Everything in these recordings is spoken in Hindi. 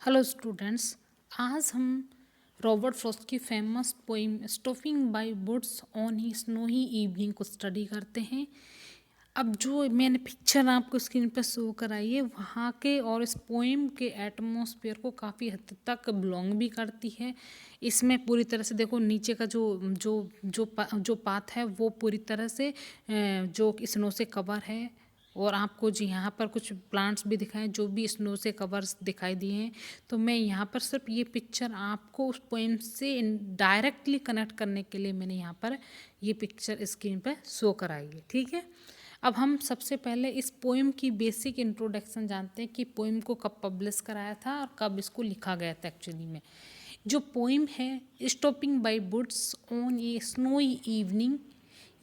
Hello students. आज हम रॉबर्ट फ्रॉस्ट की famous poem stopping by woods on a snowy evening को स्टडी करते हैं। अब जो मैंने पिक्चर आपको स्क्रीन पर शो कराई है वहाँ के और इस पोइम के एटमॉस्फेयर को काफ़ी हद तक बिलोंग भी करती है। इसमें पूरी तरह से देखो नीचे का जो पाथ है वो पूरी तरह से जो स्नो से कवर है। और आपको जी यहाँ पर कुछ प्लांट्स भी दिखाएं जो भी स्नो से कवर्स दिखाई दिए हैं। तो मैं यहाँ पर सिर्फ ये पिक्चर आपको उस पोएम से डायरेक्टली कनेक्ट करने के लिए मैंने यहाँ पर ये पिक्चर स्क्रीन पर शो कराई है। ठीक है, अब हम सबसे पहले इस पोएम की बेसिक इंट्रोडक्शन जानते हैं कि पोएम को कब पब्लिश कराया था और कब इसको लिखा गया था। एक्चुअली में जो पोएम है stopping by woods on a snowy evening,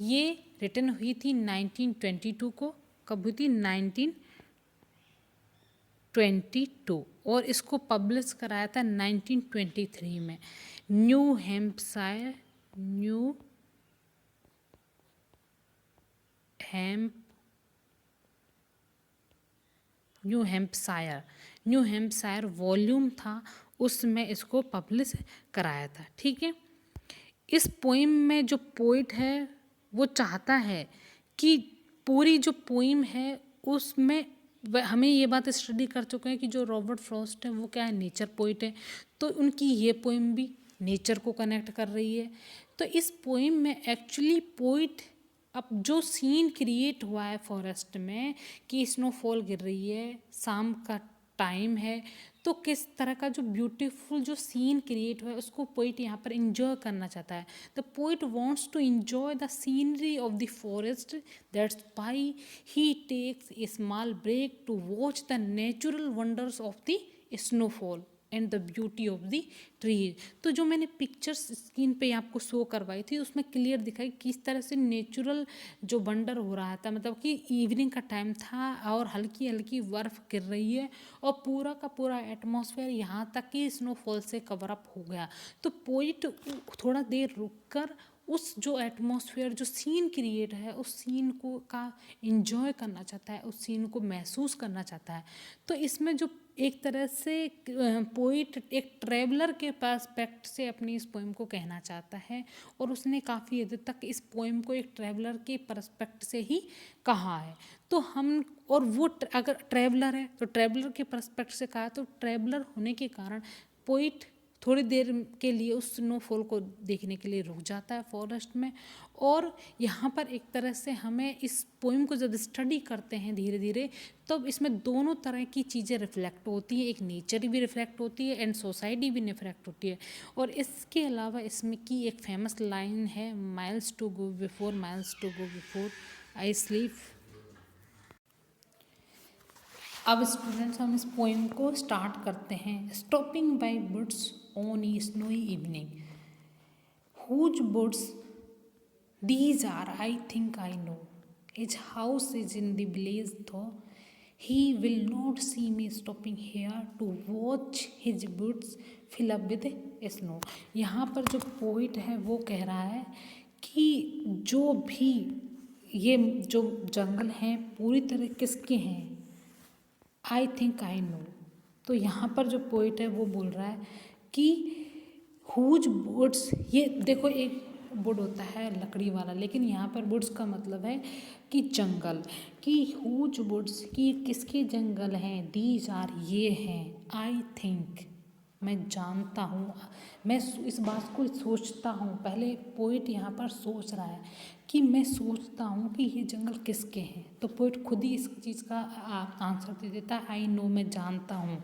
ये रिटन हुई थी 1922 को। कब हुई थी? 1922। और इसको पब्लिश कराया था 1923 में new Hampshire new Hampshire volume था, उसमें इसको पब्लिश कराया था। ठीक है, इस पोइम में जो पोइट है वो चाहता है कि पूरी जो पोइम है उसमें हमें ये बात स्टडी कर चुके हैं कि जो रॉबर्ट फ्रॉस्ट है वो क्या है, नेचर पोइट है। तो उनकी ये पोइम भी नेचर को कनेक्ट कर रही है। तो इस पोइम में एक्चुअली पोइट अब जो सीन क्रिएट हुआ है फॉरेस्ट में कि स्नोफॉल गिर रही है, शाम का टाइम है, तो किस तरह का जो ब्यूटीफुल जो सीन क्रिएट हुआ है उसको पोइट यहाँ पर इंजॉय करना चाहता है। The poet wants to enjoy the scenery of the forest, that's why he takes a small break to watch the natural wonders of the snowfall and the beauty of the tree. तो जो मैंने पिक्चर्स स्क्रीन पे आपको शो करवाई थी उसमें क्लियर दिखाई किस तरह से नेचुरल जो वंडर हो रहा था, मतलब कि इवनिंग का टाइम था और हल्की हल्की बर्फ़ गिर रही है और पूरा का पूरा एटमॉस्फेयर यहाँ तक कि स्नोफॉल से कवर अप हो गया। तो पोइट थोड़ा देर रुक कर उस जो एटमॉस्फेयर जो सीन क्रिएट है उस सीन को का इंजॉय करना चाहता है, उस सीन को महसूस करना चाहता है। तो इसमें जो एक तरह से पोइट एक ट्रैवलर के पर्सपेक्ट से अपनी इस पोएम को कहना चाहता है और उसने काफ़ी हद तक इस पोएम को एक ट्रैवलर के पर्सपेक्ट से ही कहा है। तो हम और वो अगर ट्रैवलर है तो ट्रैवलर के पर्सपेक्ट से कहा, तो ट्रैवलर होने के कारण पोइट थोड़ी देर के लिए उस स्नोफॉल को देखने के लिए रुक जाता है फॉरेस्ट में। और यहाँ पर एक तरह से हमें इस पोएम को जब स्टडी करते हैं धीरे धीरे तब इसमें दोनों तरह की चीज़ें रिफ्लेक्ट होती हैं, एक नेचर भी रिफ्लेक्ट होती है एंड सोसाइटी भी रिफ्लेक्ट होती है। और इसके अलावा इसमें की एक फेमस लाइन है, miles to go before I sleep. अब स्टूडेंट्स हम इस पोएम को स्टार्ट करते हैं। Stopping by woods on a snowy evening, whose woods these are, I think I know. His house is in the village, though he will not see me stopping here to watch his woods fill up with snow. यहाँ पर जो पोइट है वो कह रहा है कि जो भी ये जो जंगल हैं पूरी तरह किसके हैं, आई थिंक आई नो। तो यहाँ पर जो पोइट है वो बोल रहा है कि हुज वुड्स, ये देखो एक वुड होता है लकड़ी वाला, लेकिन यहाँ पर वुड्स का मतलब है कि जंगल, कि हुज वुड्स की किसके जंगल हैं, दीज आर ये हैं, आई थिंक मैं जानता हूँ, मैं इस बात को सोचता हूँ। पहले पोइट यहाँ पर सोच रहा है कि मैं सोचता हूँ कि ये जंगल किसके हैं, तो पोइट खुद ही इस चीज़ का आंसर दे देता है, आई नो मैं जानता हूँ।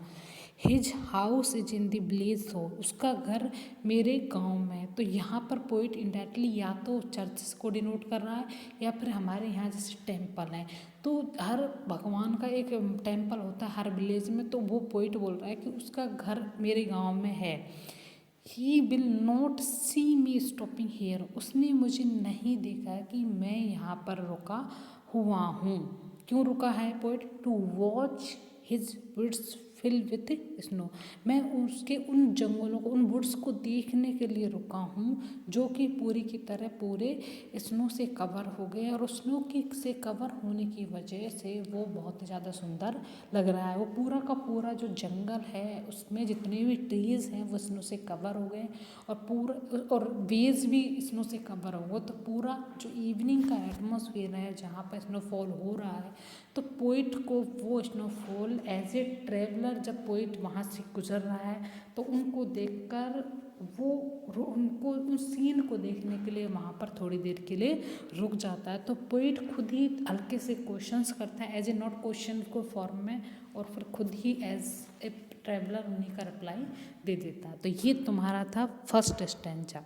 His house is in the village, हो उसका घर मेरे गांव में। तो यहाँ पर पोइट इंडायरेक्टली या तो चर्च को डिनोट कर रहा है या फिर हमारे यहाँ जैसे टेम्पल है, तो हर भगवान का एक टेम्पल होता है हर विलेज में, तो वो पोइट बोल रहा है कि उसका घर मेरे गांव में है। He will not see me stopping here, उसने मुझे नहीं देखा कि मैं यहाँ पर रुका हुआ हूँ। क्यों रुका है poet? To watch his woods fill with snow. मैं उसके उन जंगलों को, उन वुड्स को देखने के लिए रुका हूँ जो कि पूरी की तरह पूरे स्नो से कवर हो गए, और स्नो की से कवर होने की वजह से वो बहुत ज़्यादा सुंदर लग रहा है। वो पूरा का पूरा जो जंगल है उसमें जितने भी ट्रीज़ हैं वो स्नो से कवर हो गए, और पूरा और वेज भी स्नो से कवर हो गए। तो पूरा जो इवनिंग का एटमॉस्फेयर है जहाँ पर स्नोफॉल हो रहा है, तो पोइट को वो स्नोफॉल एज ए ट्रेवलर, जब पोइट वहाँ से गुजर रहा है तो उनको देखकर वो उनको उस सीन को देखने के लिए वहाँ पर थोड़ी देर के लिए रुक जाता है। तो पोइट खुद ही हल्के से क्वेश्चंस करता है एज ए नॉट क्वेश्चन को फॉर्म में, और फिर खुद ही एज ए ट्रेवलर उन्हीं का रिप्लाई दे देता है। तो ये तुम्हारा था फर्स्ट स्टैंजा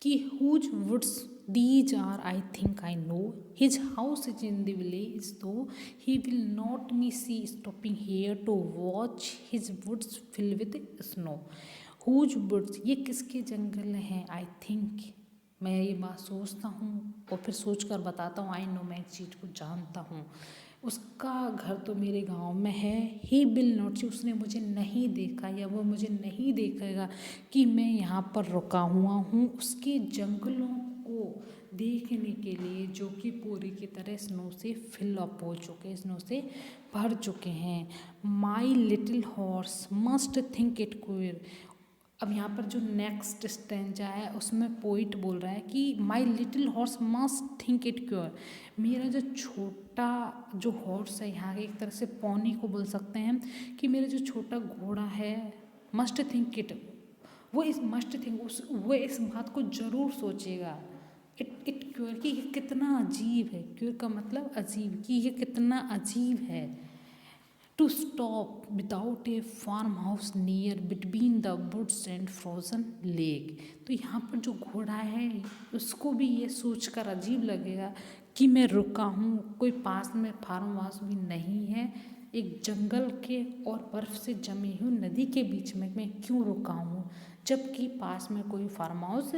कि whose woods these are I think I know, his house is in the village though he will not me see stopping here to watch his woods fill with snow। whose woods, ये किसके जंगल हैं? I think, मैं ये बात सोचता हूँ और फिर सोच कर बताता हूँ। आई नो, मैं इस चीज़ को जानता हूँ। उसका घर तो मेरे गांव में है। ही विल नॉट सी, उसने मुझे नहीं देखा या वो मुझे नहीं देखेगा कि मैं यहाँ पर रुका हुआ हूँ उसके जंगलों को देखने के लिए, जो कि पूरी की तरह स्नो से फिल अप हो चुके, स्नो से भर चुके हैं। My little horse must think it queer. अब यहाँ पर जो नेक्स्ट स्टेंजा है उसमें पोइट बोल रहा है कि my little horse must think it cure. मेरा जो छोटा जो हॉर्स है, यहाँ एक तरह से पौनी को बोल सकते हैं कि मेरा जो छोटा घोड़ा है, मस्ट थिंक इट, वो इस मस्ट थिंक वो इस बात को ज़रूर सोचेगा। इट क्योर, कि ये कितना अजीब है। क्योर का मतलब अजीब, कि ये कितना अजीब है। To stop without a farm house near between the woods and frozen lake. तो यहाँ पर जो घोड़ा है उसको भी ये सोचकर अजीब लगेगा कि मैं रुका हूँ, कोई पास में फार्म हाउस भी नहीं है, एक जंगल के और बर्फ़ से जमी हुई नदी के बीच में मैं क्यों रुका हूँ, जबकि पास में कोई फार्म हाउस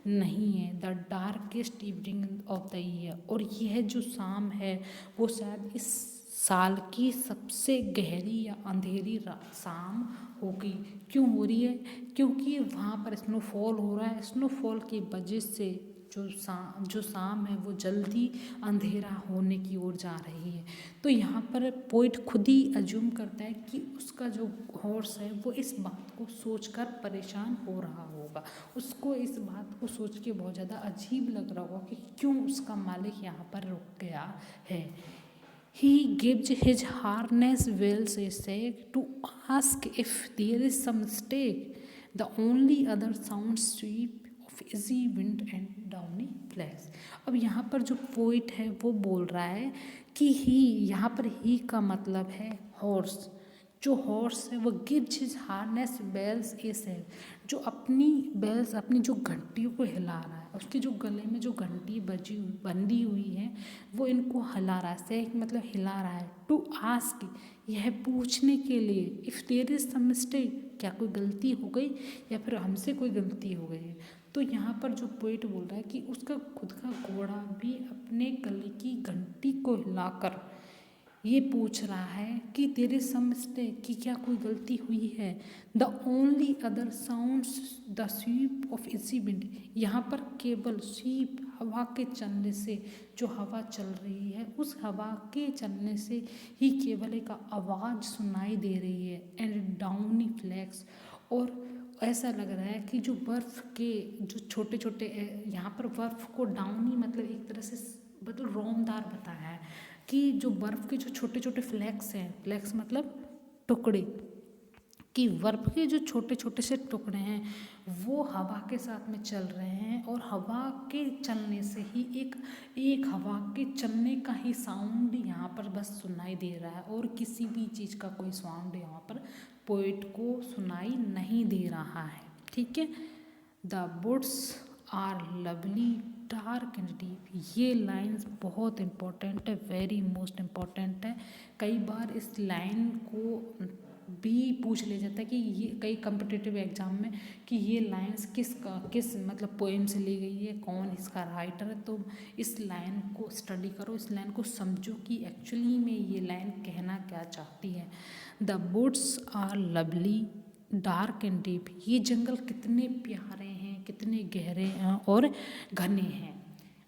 नहीं है। The darkest evening of the year, और यह जो शाम है वो शायद इस साल की सबसे गहरी या अंधेरी शाम होगी। क्यों हो रही है? क्योंकि वहाँ पर स्नोफॉल हो रहा है। स्नोफॉल की वजह से जो शाम है वो जल्दी अंधेरा होने की ओर जा रही है। तो यहाँ पर पोइट खुद ही अज्यूम करता है कि उसका जो हॉर्स है वो इस बात को सोचकर परेशान हो रहा होगा, उसको इस बात को सोच के बहुत ज़्यादा अजीब लग रहा होगा कि क्यों उसका मालिक यहाँ पर रुक गया है। He gives his harness wheels a shake to ask if there is some mistake. The only other sound sweep of easy wind and downy flags। अब यहाँ पर जो पोइट है वो बोल रहा है कि ही, यहाँ पर ही का मतलब है हॉर्स। जो हॉर्स है वो गिव्स हिज हार्नेस बेल्स ए सेक, जो अपनी बेल्स, अपनी जो घंटियों को हिला रहा है, उसके जो गले में जो घंटी बंधी हुई है वो इनको हिला रहा है। सेक मतलब हिला रहा है। टू आस्क, यह पूछने के लिए, if there is some mistake, क्या कोई गलती हो गई या फिर हमसे कोई गलती हो गई है। तो यहाँ पर जो पोइट बोल रहा है कि उसका खुद का घोड़ा भी अपने गले की घंटी को हिलाकर ये पूछ रहा है कि तेरे समझते कि क्या कोई गलती हुई है। The only other sounds the SVEEP of इसी विंड, यहाँ पर केवल स्वीप, हवा के चलने से, जो हवा चल रही है उस हवा के चलने से ही केवल एक आवाज़ सुनाई दे रही है। एंड डाउनी फ्लैक्स, और ऐसा लग रहा है कि जो बर्फ़ के जो छोटे छोटे, यहाँ पर बर्फ़ को डाउनी मतलब एक तरह से मतलब रोमदार बताया है कि जो बर्फ़ के जो छोटे छोटे फ्लैक्स हैं, फ्लैक्स मतलब टुकड़े, कि बर्फ़ के जो छोटे छोटे से टुकड़े हैं वो हवा के साथ में चल रहे हैं, और हवा के चलने से ही एक हवा के चलने का ही साउंड यहाँ पर बस सुनाई दे रहा है, और किसी भी चीज़ का कोई साउंड यहाँ पर पोइट को सुनाई नहीं दे रहा है। ठीक है। The woods are lovely dark and deep, ये लाइंस बहुत इम्पोर्टेंट है, वेरी मोस्ट इम्पॉर्टेंट है। कई बार इस लाइन को भी पूछ लिया जाता है कि ये कई कम्पिटिटिव एग्जाम में कि ये लाइन्स किस मतलब पोएम से ली गई है, कौन इसका राइटर है। तो इस लाइन को स्टडी करो, इस लाइन को समझो कि एक्चुअली में ये लाइन कहना क्या चाहती है। The woods are lovely dark and deep, ये जंगल कितने प्यारे हैं, कितने गहरे हैं और घने हैं।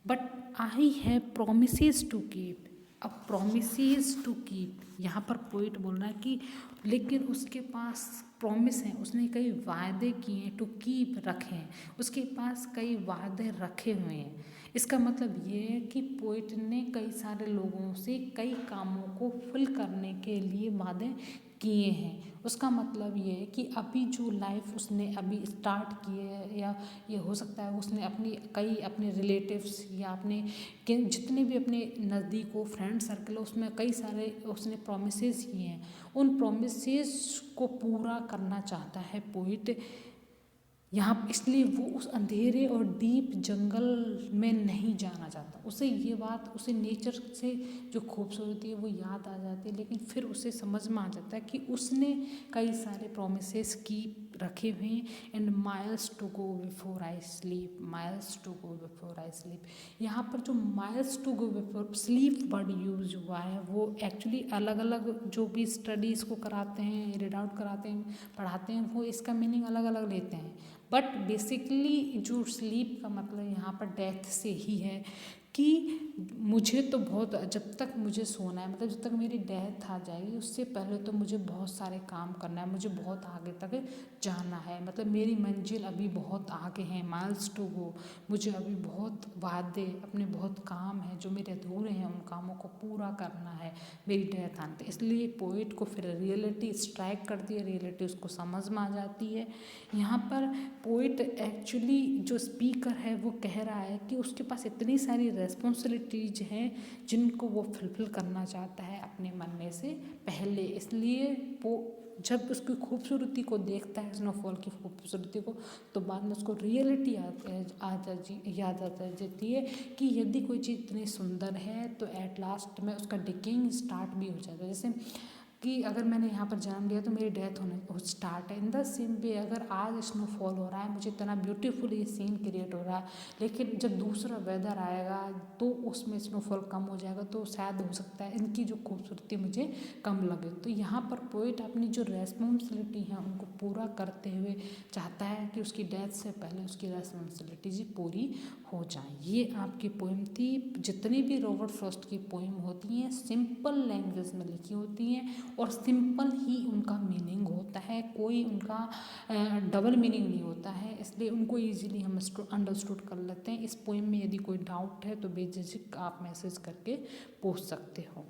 But I have promises to keep, अब प्रोमिसेस टू कीप यहाँ पर पोइट बोल रहा है कि लेकिन उसके पास प्रॉमिस हैं, उसने कई वायदे किए हैं, टू कीप रखे हैं, उसके पास कई वायदे रखे हुए हैं। इसका मतलब ये है कि पोइट ने कई सारे लोगों से कई कामों को फुल करने के लिए वादे किए हैं। उसका मतलब ये है कि अभी जो लाइफ उसने अभी स्टार्ट की है, या ये हो सकता है उसने अपने रिलेटिव्स या अपने जितने भी अपने नज़दीक हो फ्रेंड सर्कल है, उसमें कई सारे उसने प्रोमिसेस किए हैं। उन प्रोमिसेस को पूरा करना चाहता है पोइट यहाँ, इसलिए वो उस अंधेरे और डीप जंगल में नहीं जाना चाहता। उसे ये बात, उसे नेचर से जो खूबसूरती है वो याद आ जाती है, लेकिन फिर उसे समझ में आ जाता है कि उसने कई सारे प्रोमिसेस की रखे हुए हैं। And miles to go before I sleep, miles to go before I sleep, यहाँ पर जो miles to go before sleep word use हुआ है वो एक्चुअली अलग अलग जो भी स्टडीज़ को कराते हैं, रीड आउट कराते हैं, पढ़ाते हैं, वो इसका मीनिंग अलग अलग लेते हैं। बट बेसिकली जो स्लीप का मतलब यहाँ पर डेथ से ही है कि मुझे तो बहुत, जब तक मुझे सोना है, मतलब जब तक मेरी डेथ आ जाएगी उससे पहले तो मुझे बहुत सारे काम करना है, मुझे बहुत आगे तक जाना है, मतलब मेरी मंजिल अभी बहुत आगे है, माइल्स टू गो, मुझे अभी बहुत वादे, अपने बहुत काम हैं जो मेरे अधूरे हैं, उन कामों को पूरा करना है मेरी डेथ आने तक। इसलिए पोइट को फिर रियलिटी स्ट्राइक करती है, रियलिटी उसको समझ में आ जाती है। यहाँ पर पोइट एक्चुअली जो स्पीकर है वो कह रहा है कि उसके पास इतनी सारी रेस्पॉन्सिबिलिटीज हैं जिनको वो फुलफिल करना चाहता है अपने मरने से पहले। इसलिए वो जब उसकी खूबसूरती को देखता है, स्नोफॉल की खूबसूरती को, तो बाद में उसको रियलिटी याद आ जाती है कि यदि कोई चीज़ इतनी सुंदर है तो एट लास्ट में उसका डिकेइंग स्टार्ट भी हो जाता है। जैसे कि अगर मैंने यहाँ पर जन्म लिया तो मेरी डेथ होने स्टार्ट है। इन द सेम वे अगर आज स्नोफॉल हो रहा है, मुझे इतना ब्यूटीफुल ये सीन क्रिएट हो रहा है, लेकिन जब दूसरा वेदर आएगा तो उसमें स्नोफॉल कम हो जाएगा, तो शायद हो सकता है इनकी जो खूबसूरती मुझे कम लगे। तो यहाँ पर पोइट अपनी जो रेस्पॉन्सिबिलिटी है उनको पूरा करते हुए चाहता है कि उसकी डेथ से पहले उसकी रेस्पॉन्सिबिलिटीज पूरी हो जाए। ये आपकी पोइम थी। जितनी भी रॉबर्ट फ्रॉस्ट की पोइम होती हैं सिंपल लैंग्वेज में लिखी होती हैं और सिंपल ही उनका मीनिंग होता है, कोई उनका डबल मीनिंग नहीं होता है, इसलिए उनको ईजिली हम अंडरस्टूड कर लेते हैं। इस पोइम में यदि कोई डाउट है तो बेझिझक आप मैसेज करके पूछ सकते हो।